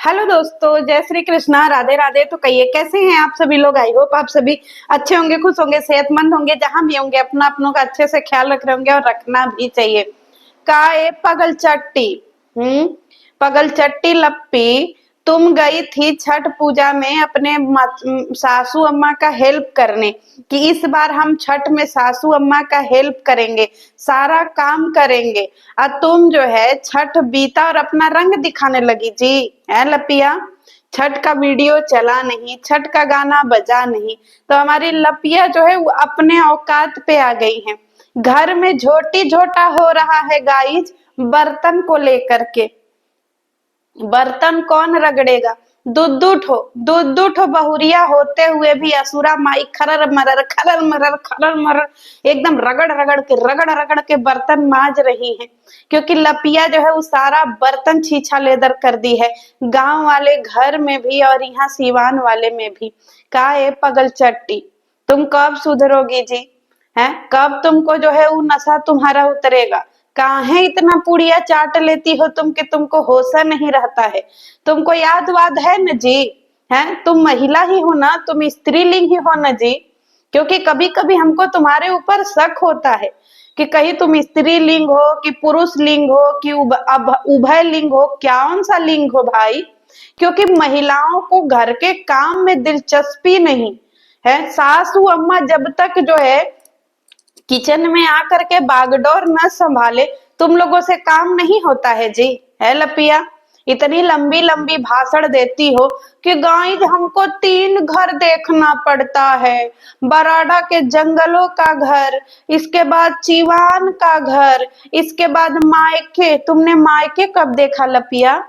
Hello दोस्तों, जय श्री कृष्णा, राधे राधे। तो कहिए कैसे हैं आप सभी लोग। आई होप आप सभी अच्छे होंगे, खुश होंगे, सेहतमंद होंगे। जहां भी होंगे अपना अपनों का अच्छे से ख्याल रख रहे होंगे और रखना भी चाहिए। का ए पगल चट्टी। पगल चट्टी लप्पी, तुम गई थी छठ पूजा में अपने सासू अम्मा का हेल्प करने कि इस बार हम छठ में सासू अम्मा का हेल्प करेंगे, सारा काम करेंगे। और तुम जो है छठ बीता और अपना रंग दिखाने लगी जी। है लपिया, छठ का वीडियो चला नहीं, छठ का गाना बजा नहीं, तो हमारी लपिया जो है वो अपने औकात पे आ गई है। घर में झोटी झोटा हो रहा है गाइज, बर्तन को लेकर के। बर्तन कौन रगड़ेगा। दुद्दू ठो बहुरिया होते हुए भी असुरा माई खरर मरर एकदम रगड़ रगड़ के बर्तन माज रही है, क्योंकि लपिया जो है वो सारा बर्तन छीछा लेदर कर दी है, गांव वाले घर में भी और यहाँ सीवान वाले में भी। का ए पगल चट्टी, तुम कब सुधरोगी जी। है कब तुमको जो है वो नशा तुम्हारा उतरेगा। काहे इतना पुड़िया चाट लेती हो तुम कि तुमको होशा नहीं रहता है। तुमको याद वाद है न जी। है तुम महिला ही हो ना, तुम स्त्रीलिंग ही हो न जी। क्योंकि कभी कभी हमको तुम्हारे ऊपर शक होता है कि कहीं तुम स्त्री लिंग हो कि पुरुष लिंग हो कि उभय लिंग हो, कौन सा लिंग हो भाई। क्योंकि महिलाओं को घर के काम में दिलचस्पी नहीं है। सासू अम्मा जब तक जो है किचन में आकर के बागडोर न संभाले, तुम लोगों से काम नहीं होता है जी। है लपिया, इतनी लंबी लंबी भाषण देती हो कि गाइस हमको 3 घर देखना पड़ता है। बराडा के जंगलों का घर, इसके बाद चीवान का घर, इसके बाद मायके। तुमने मायके कब देखा लपिया।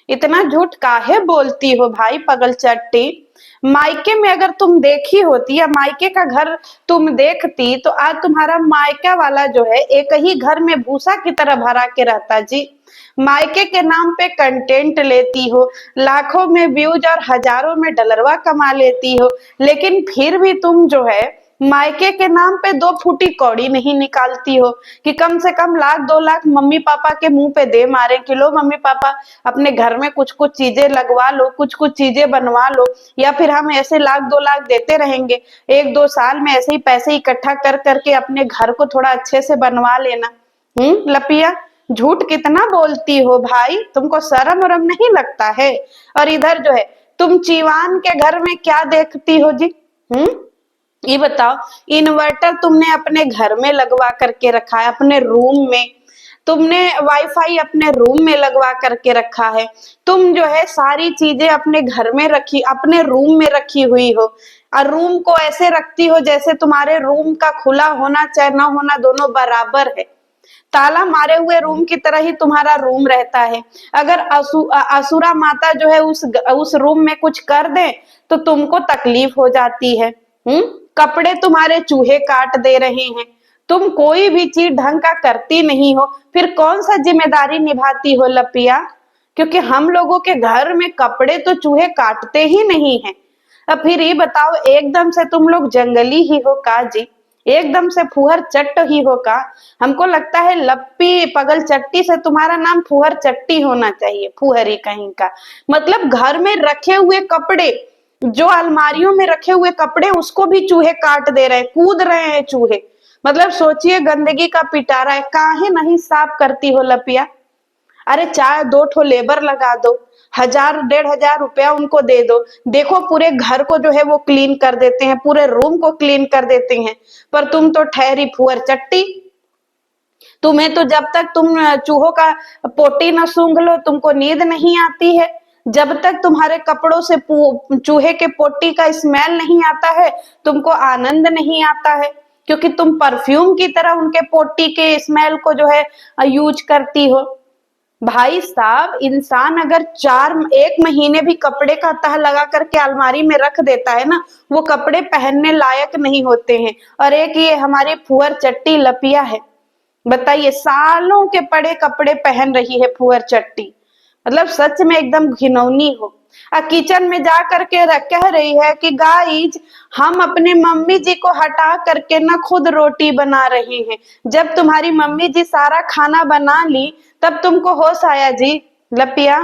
इतना झूठ काहे बोलती हो भाई पगल चट्टी। मायके में अगर तुम देखी होती या मायके का घर तुम देखती तो आज तुम्हारा मायका वाला जो है एक ही घर में भूसा की तरह भरा के रहता जी। मायके के नाम पे कंटेंट लेती हो, लाखों में व्यूज और हजारों में डलरवा कमा लेती हो, लेकिन फिर भी तुम जो है मायके के नाम पे 2 फूटी कौड़ी नहीं निकालती हो कि कम से कम लाख 2 लाख मम्मी पापा के मुंह पे दे मारे कि लो मम्मी पापा अपने घर में कुछ कुछ चीजें लगवा लो, कुछ कुछ चीजें बनवा लो, या फिर हम ऐसे लाख 2 लाख देते रहेंगे, 1-2 साल में ऐसे ही पैसे इकट्ठा कर करके अपने घर को थोड़ा अच्छे से बनवा लेना। लपिया, झूठ कितना बोलती हो भाई, तुमको शर्म वरम नहीं लगता है। और इधर जो है तुम चीवान के घर में क्या देखती हो जी। ये बताओ, इन्वर्टर तुमने अपने घर में लगवा करके रखा है, अपने रूम में। तुमने वाईफाई अपने रूम में लगवा करके रखा है। तुम जो है सारी चीजें अपने घर में रखी, अपने रूम में रखी हुई हो, और रूम को ऐसे रखती हो जैसे तुम्हारे रूम का खुला होना चाहे ना होना दोनों बराबर है। ताला मारे हुए रूम की तरह ही तुम्हारा रूम रहता है। अगर असुरा माता जो है उस रूम में कुछ कर दे तो तुमको तकलीफ हो जाती है। कपड़े तुम्हारे चूहे काट दे रहे हैं, तुम कोई भी चीज ढंग का करती नहीं हो, फिर कौन सा जिम्मेदारी निभाती हो लपिया। क्योंकि हम लोगों के घर में कपड़े तो चूहे काटते ही नहीं है। अब फिर ये बताओ, एकदम से तुम लोग जंगली ही हो का जी, एकदम से फुहर चट्ट ही हो का। हमको लगता है लप्पी पगल चट्टी से तुम्हारा नाम फुहर चट्टी होना चाहिए, फुहरी कहीं का। मतलब घर में रखे हुए कपड़े, जो अलमारियों में रखे हुए कपड़े उसको भी चूहे काट दे रहे हैं, कूद रहे हैं चूहे। मतलब सोचिए गंदगी का पिटारा है, काहे नहीं साफ करती हो लपिया। अरे चाहे 2 ठो लेबर लगा दो, 1000-1500 रुपया उनको दे दो, देखो पूरे घर को जो है वो क्लीन कर देते हैं, पूरे रूम को क्लीन कर देते हैं। पर तुम तो ठहरी फुअर चट्टी। तुम्हें तो जब तक तुम चूहों का पोटी न सूंघ लो तुमको नींद नहीं आती है। जब तक तुम्हारे कपड़ों से चूहे के पोटी का स्मेल नहीं आता है तुमको आनंद नहीं आता है, क्योंकि तुम परफ्यूम की तरह उनके पोटी के स्मेल को जो है यूज करती हो। भाई साहब, इंसान अगर 1 महीने भी कपड़े का तह लगा करके अलमारी में रख देता है ना, वो कपड़े पहनने लायक नहीं होते हैं। और एक ये हमारी फुअर चट्टी लपिया है, बताइए सालों के पड़े कपड़े पहन रही है फुअर चट्टी। मतलब सच में एकदम घिनौनी हो। किचन में जा करके कह रही है कि गाइज हम अपने मम्मी जी को हटा करके ना खुद रोटी बना रहे हैं। जब तुम्हारी मम्मी जी सारा खाना बना ली तब तुमको होश आया जी लपिया।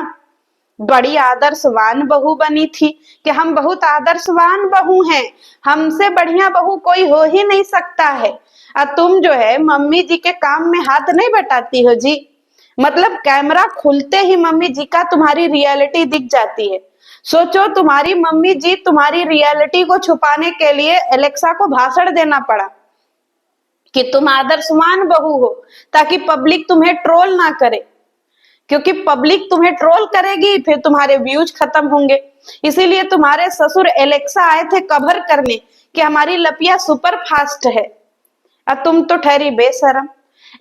बड़ी आदर्शवान बहू बनी थी कि हम बहुत आदर्शवान बहू हैं, हमसे बढ़िया बहू कोई हो ही नहीं सकता है। और तुम जो है मम्मी जी के काम में हाथ नहीं बटाती हो जी। मतलब कैमरा खुलते ही मम्मी जी का तुम्हारी रियलिटी दिख जाती है। सोचो तुम्हारी मम्मी जी तुम्हारी रियलिटी को छुपाने के लिए एलेक्सा को भाषण देना पड़ा कि तुम आदर्शवान बहू हो, ताकि पब्लिक तुम्हें ट्रोल ना करे, क्योंकि पब्लिक तुम्हें ट्रोल करेगी फिर तुम्हारे व्यूज खत्म होंगे। इसीलिए तुम्हारे ससुर एलेक्सा आए थे कवर करने कि हमारी लपिया सुपर फास्ट है, और तुम तो ठहरी बेशरम,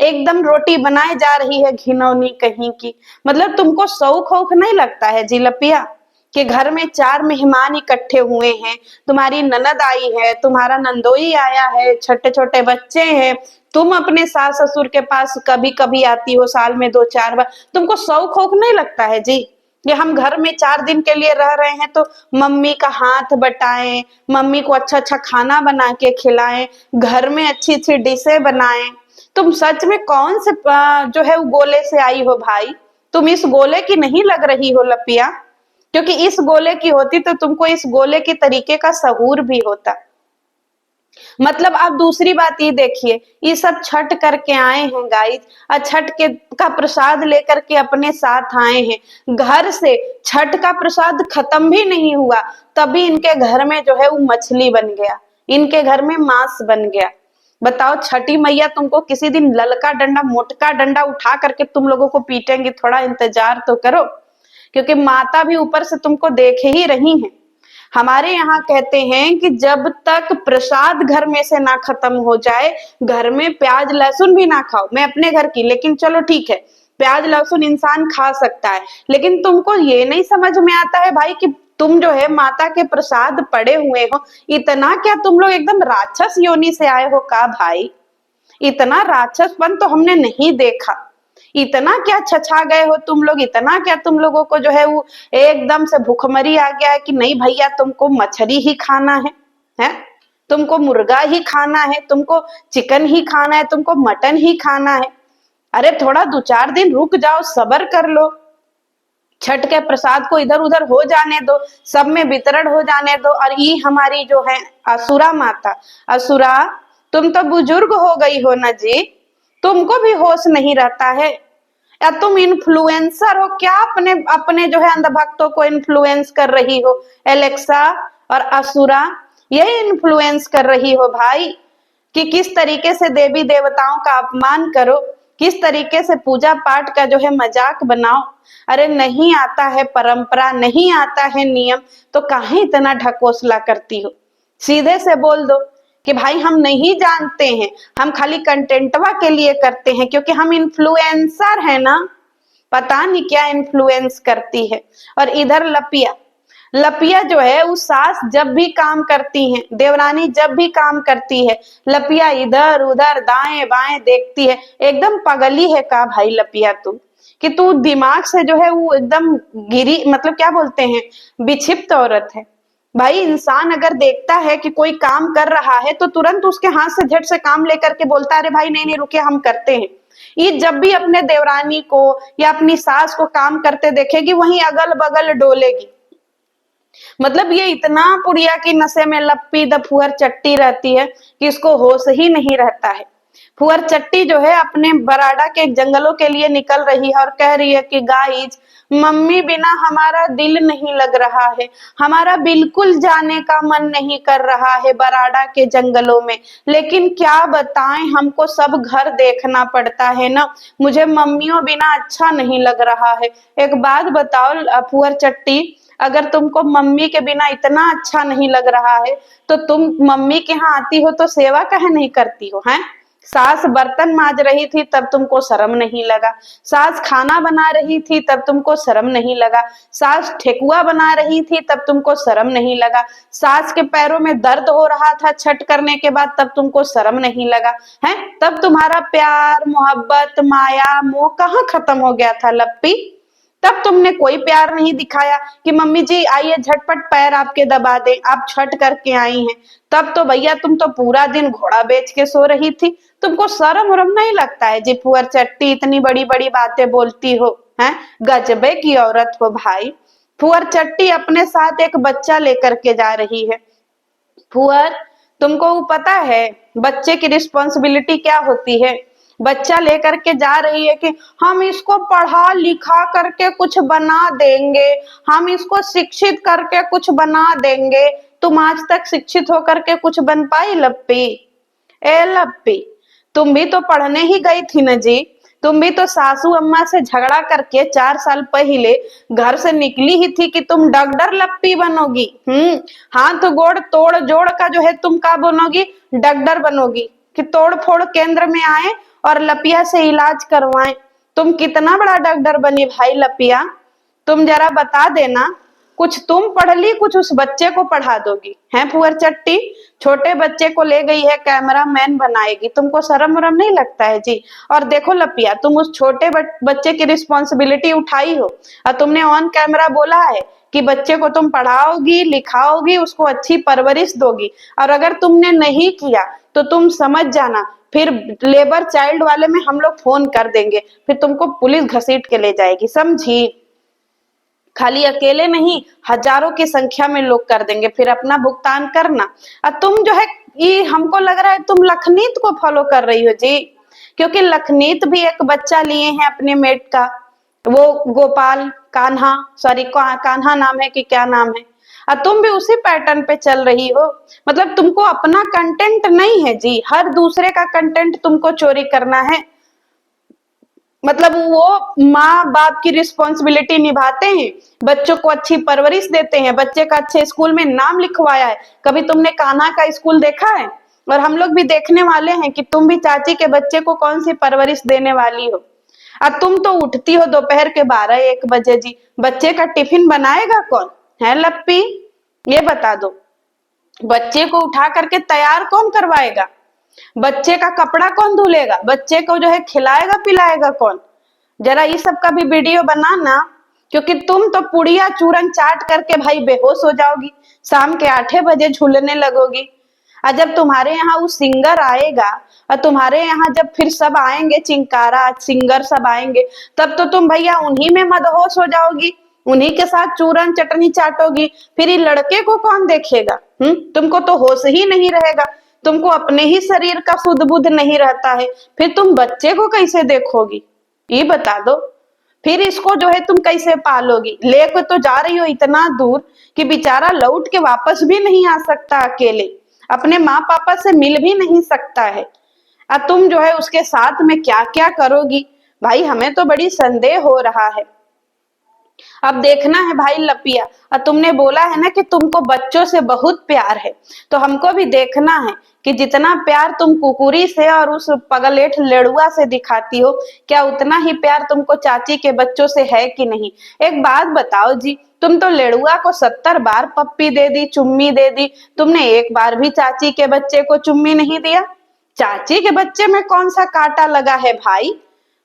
एकदम रोटी बनाए जा रही है घिनौनी कहीं की। मतलब तुमको शौक औक नहीं लगता है जी लपिया कि घर में 4 मेहमान इकट्ठे हुए हैं, तुम्हारी ननद आई है, तुम्हारा नंदोई आया है, छोटे छोटे बच्चे हैं, तुम अपने सास ससुर के पास कभी कभी आती हो साल में 2-4 बार, तुमको शौक औक नहीं लगता है जी कि हम घर में 4 दिन के लिए रह रहे हैं तो मम्मी का हाथ बटाएं, मम्मी को अच्छा अच्छा खाना बना के खिलाएं, घर में अच्छी अच्छी डिशें बनाएं। तुम सच में कौन से जो है वो गोले से आई हो भाई? तुम इस गोले की नहीं लग रही हो लपिया, क्योंकि इस गोले की होती तो तुमको इस गोले के तरीके का सहूर भी होता। मतलब आप दूसरी बात ये देखिए, ये सब छठ करके आए हैं गाइस, और छठ के का प्रसाद लेकर के अपने साथ आए हैं घर से। छठ का प्रसाद खत्म भी नहीं हुआ तभी इनके घर में जो है वो मछली बन गया, इनके घर में मांस बन गया। बताओ छठी मैया तुमको किसी दिन ललका डंडा मोटका डंडा उठा करके तुम लोगों को पीटेंगी, थोड़ा इंतजार तो करो, क्योंकि माता भी ऊपर से तुमको देख ही रही हैं। हमारे यहाँ कहते हैं कि जब तक प्रसाद घर में से ना खत्म हो जाए, घर में प्याज लहसुन भी ना खाओ। मैं अपने घर की, लेकिन चलो ठीक है, प्याज लहसुन इंसान खा सकता है, लेकिन तुमको ये नहीं समझ में आता है भाई कि तुम जो है माता के प्रसाद पड़े हुए हो, इतना क्या तुम लोग एकदम राक्षस योनि से आए हो का भाई? इतना राक्षसपन तो हमने नहीं देखा। इतना क्या छछा गए हो तुम लोग, इतना क्या तुम लोगों को जो है वो एकदम से भूखमरी आ गया है कि नहीं भैया तुमको मछली ही खाना है? तुमको मुर्गा ही खाना है, तुमको चिकन ही खाना है, तुमको मटन ही खाना है? अरे थोड़ा 2-4 दिन रुक जाओ, सब्र कर लो, छठ के प्रसाद को इधर उधर हो जाने दो, सब में वितरण हो जाने दो। और ये हमारी जो है असुरा माता, असुरा तुम तो बुजुर्ग हो गई हो ना जी, तुमको भी होश नहीं रहता है? या तुम इन्फ्लुएंसर हो क्या, अपने अपने जो है अंधभक्तों को इन्फ्लुएंस कर रही हो? एलेक्सा और असुरा यही इन्फ्लुएंस कर रही हो भाई कि किस तरीके से देवी देवताओं का अपमान करो, किस तरीके से पूजा पाठ का जो है मजाक बनाओ। अरे नहीं आता है परंपरा, नहीं आता है नियम, तो काहे इतना ढकोसला करती हो? सीधे से बोल दो कि भाई हम नहीं जानते हैं, हम खाली कंटेंटवा के लिए करते हैं, क्योंकि हम इन्फ्लुएंसर है ना। पता नहीं क्या इन्फ्लुएंस करती है। और इधर लपिया, लपिया जो है उस सास जब भी काम करती है, देवरानी जब भी काम करती है, लपिया इधर उधर दाएं बाएं देखती है। एकदम पगली है का भाई लपिया तू, कि तू दिमाग से जो है वो एकदम गिरी, मतलब क्या बोलते हैं, विक्षिप्त औरत है भाई। इंसान अगर देखता है कि कोई काम कर रहा है तो तुरंत उसके हाथ से झट से काम लेकर के बोलता है अरे भाई नहीं नहीं रुकिए हम करते हैं। ये जब भी अपने देवरानी को या अपनी सास को काम करते देखेगी वहीं अगल बगल डोलेगी। मतलब ये इतना पुड़िया की नशे में लप्पी द फुहर चट्टी रहती है कि इसको होश ही नहीं रहता है। फुहर चट्टी जो है अपने बराडा के जंगलों के लिए निकल रही है और कह रही है कि गाइज मम्मी बिना हमारा दिल नहीं लग रहा है, हमारा बिल्कुल जाने का मन नहीं कर रहा है बराडा के जंगलों में, लेकिन क्या बताएं हमको सब घर देखना पड़ता है ना, मुझे मम्मियों बिना अच्छा नहीं लग रहा है। एक बात बताओ फुहर चट्टी, अगर तुमको मम्मी के बिना इतना अच्छा नहीं लग रहा है तो तुम मम्मी के यहाँ आती हो तो सेवा काहे नहीं करती हो? हैं, सास बर्तन माज रही थी तब तुमको शर्म नहीं लगा, सास खाना बना रही थी तब तुमको शर्म नहीं लगा, सास ठेकुआ बना रही थी तब तुमको शर्म नहीं लगा, सास के पैरों में दर्द हो रहा था छठ करने के बाद तब तुमको शर्म नहीं लगा है? तब तुम्हारा प्यार मोहब्बत माया मोह कहाँ खत्म हो गया था लप्पी? तब तुमने कोई प्यार नहीं दिखाया कि मम्मी जी आइए झटपट पैर आपके दबा दे, आप छठ करके आई हैं। तब तो भैया तुम तो पूरा दिन घोड़ा बेच के सो रही थी, तुमको शर्म वरम नहीं लगता है जी? फुहर चट्टी इतनी बड़ी बड़ी बातें बोलती हो हैं, गजबे की औरत हो भाई। फुअर चट्टी अपने साथ एक बच्चा लेकर के जा रही है। फुअर, तुमको पता है बच्चे की रिस्पॉन्सिबिलिटी क्या होती है? बच्चा लेकर के जा रही है कि हम इसको पढ़ा लिखा करके कुछ बना देंगे, हम इसको शिक्षित करके कुछ बना देंगे। तुम आज तक शिक्षित होकर के कुछ बन पाई लप्पी? ए लप्पी, तुम भी तो पढ़ने ही गई थी न जी। तुम भी तो सासू अम्मा से झगड़ा करके 4 साल पहले घर से निकली ही थी कि तुम डॉक्टर लप्पी बनोगी। हाथ गोड़ तोड़ जोड़ का जो है तुम का बनोगी? डॉक्टर बनोगी कि तोड़ फोड़ केंद्र में आए और लपिया से इलाज करवाएं। तुम कितना बड़ा डॉक्टर बनी भाई लपिया, तुम जरा बता देना। कुछ तुम पढ़ ली, कुछ उस बच्चे को पढ़ा दोगी। हैं फुअर चट्टी, छोटे बच्चे को ले गई है कैमरा मैन बनाएगी, तुमको शर्म वरम नहीं लगता है जी? और देखो लपिया, तुम उस छोटे बच्चे की रिस्पॉन्सिबिलिटी उठाई हो और तुमने ऑन कैमरा बोला है कि बच्चे को तुम पढ़ाओगी लिखाओगी, उसको अच्छी परवरिश दोगी। और अगर तुमने नहीं किया तो तुम समझ जाना, फिर लेबर चाइल्ड वाले में हम लोग फोन कर देंगे, फिर तुमको पुलिस घसीट के ले जाएगी, समझी? खाली अकेले नहीं, हजारों की संख्या में लोग कर देंगे, फिर अपना भुगतान करना। और तुम जो है, ये हमको लग रहा है तुम लखनीत को फॉलो कर रही हो जी, क्योंकि लखनीत भी एक बच्चा लिए हैं अपने मेट का, वो गोपाल कान्हा, सॉरी कान्हा नाम है कि क्या नाम है, और तुम भी उसी पैटर्न पे चल रही हो। मतलब तुमको अपना कंटेंट नहीं है जी, हर दूसरे का कंटेंट तुमको चोरी करना है। मतलब वो माँ बाप की रिस्पॉन्सिबिलिटी निभाते हैं, बच्चों को अच्छी परवरिश देते हैं, बच्चे का अच्छे स्कूल में नाम लिखवाया है। कभी तुमने कान्हा का स्कूल देखा है? और हम लोग भी देखने वाले हैं कि तुम भी चाची के बच्चे को कौन सी परवरिश देने वाली हो। अब तुम तो उठती हो दोपहर के 12-1 बजे जी, बच्चे का टिफिन बनाएगा कौन है लप्पी? ये बता दो, बच्चे को उठा करके तैयार कौन करवाएगा? बच्चे का कपड़ा कौन धुलेगा? बच्चे को जो है खिलाएगा पिलाएगा कौन? जरा इस सब का भी वीडियो बनाना, क्योंकि तुम तो पुड़िया चूरन चाट करके भाई बेहोश हो जाओगी, शाम के 8 बजे झूलने लगोगी। और जब तुम्हारे यहाँ वो सिंगर आएगा, और तुम्हारे यहाँ जब फिर सब आएंगे, चिंकारा सिंगर सब आएंगे, तब तो तुम भैया उन्हीं में मदहोश हो जाओगी, उन्हीं के साथ चूरन चटनी चाटोगी। फिर ये लड़के को कौन देखेगा? तुमको तो होश ही नहीं रहेगा, तुमको अपने ही शरीर का सुध बुध नहीं रहता है, फिर तुम बच्चे को कैसे देखोगी? ये बता दो। फिर इसको जो है तुम कैसे पालोगी? लेके तो जा रही हो इतना दूर कि बेचारा लौट के वापस भी नहीं आ सकता, अकेले अपने माँ पापा से मिल भी नहीं सकता है। अब तुम जो है उसके साथ में क्या क्या करोगी भाई, हमें तो बड़ी संदेह हो रहा है। अब देखना है भाई लपिया, और तुमने बोला है ना कि तुमको बच्चों से बहुत प्यार है, तो हमको भी देखना है कि जितना प्यार तुम कुकुरी से और उस पगलेठ लेड़ुआ से दिखाती हो, क्या उतना ही प्यार तुमको चाची के बच्चों से है कि नहीं? एक बात बताओ जी, तुम तो लेड़ुआ को 70 बार पप्पी दे दी, चुम्मी दे दी, तुमने एक बार भी चाची के बच्चे को चुम्मी नहीं दिया। चाची के बच्चे में कौन सा कांटा लगा है भाई?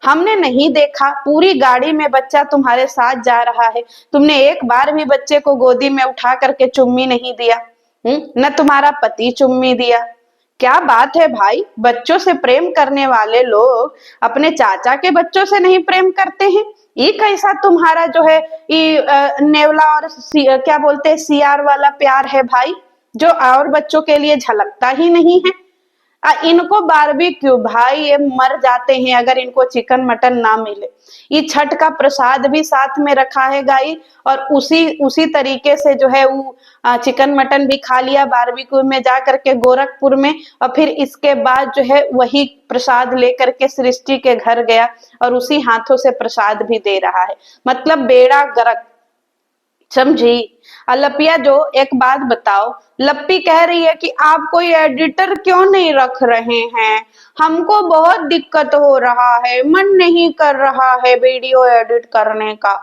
हमने नहीं देखा, पूरी गाड़ी में बच्चा तुम्हारे साथ जा रहा है, तुमने एक बार भी बच्चे को गोदी में उठा करके चुम्मी नहीं दिया। न तुम्हारा पति चुम्मी दिया। क्या बात है भाई, बच्चों से प्रेम करने वाले लोग अपने चाचा के बच्चों से नहीं प्रेम करते हैं? ये कैसा तुम्हारा जो है ये नेवला और क्या बोलते हैं सियार वाला प्यार है भाई, जो और बच्चों के लिए झलकता ही नहीं है। इनको बारबेक्यू भाई, ये मर जाते हैं अगर इनको चिकन मटन ना मिले। ये छठ का प्रसाद भी साथ में रखा है गाई, और उसी तरीके से जो है वो चिकन मटन भी खा लिया बारबेक्यू में जा करके गोरखपुर में, और फिर इसके बाद जो है वही प्रसाद लेकर के सृष्टि के घर गया और उसी हाथों से प्रसाद भी दे रहा है। मतलब बेड़ा गर्क, समझी? लपिया, जो एक बात बताओ, लप्पी कह रही है कि आप कोई एडिटर क्यों नहीं रख रहे हैं, हमको बहुत दिक्कत हो रहा है, मन नहीं कर रहा है वीडियो एडिट करने का।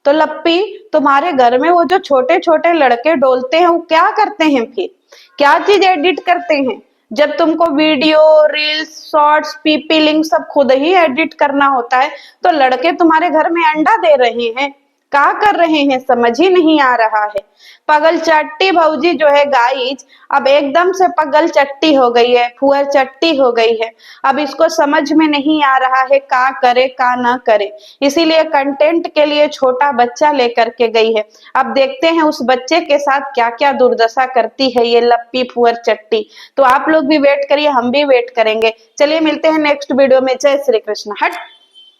तो लप्पी, तुम्हारे घर में वो जो छोटे छोटे लड़के डोलते हैं वो क्या करते हैं? फिर क्या चीज एडिट करते हैं? जब तुमको video reels shorts PP link सब खुद ही एडिट करना होता है, तो लड़के तुम्हारे घर में अंडा दे रहे हैं? क्या कर रहे हैं समझ ही नहीं आ रहा है। पगल चट्टी भौजी जो है गाइज अब एकदम से पगल चट्टी हो गई है, फुअर चट्टी हो गई है। अब इसको समझ में नहीं आ रहा है का करे का ना करे, इसीलिए कंटेंट के लिए छोटा बच्चा लेकर के गई है। अब देखते हैं उस बच्चे के साथ क्या क्या दुर्दशा करती है ये लप्पी फुअर चट्टी। तो आप लोग भी वेट करिए, हम भी वेट करेंगे। चलिए मिलते हैं नेक्स्ट वीडियो में। जय श्री कृष्ण। हट।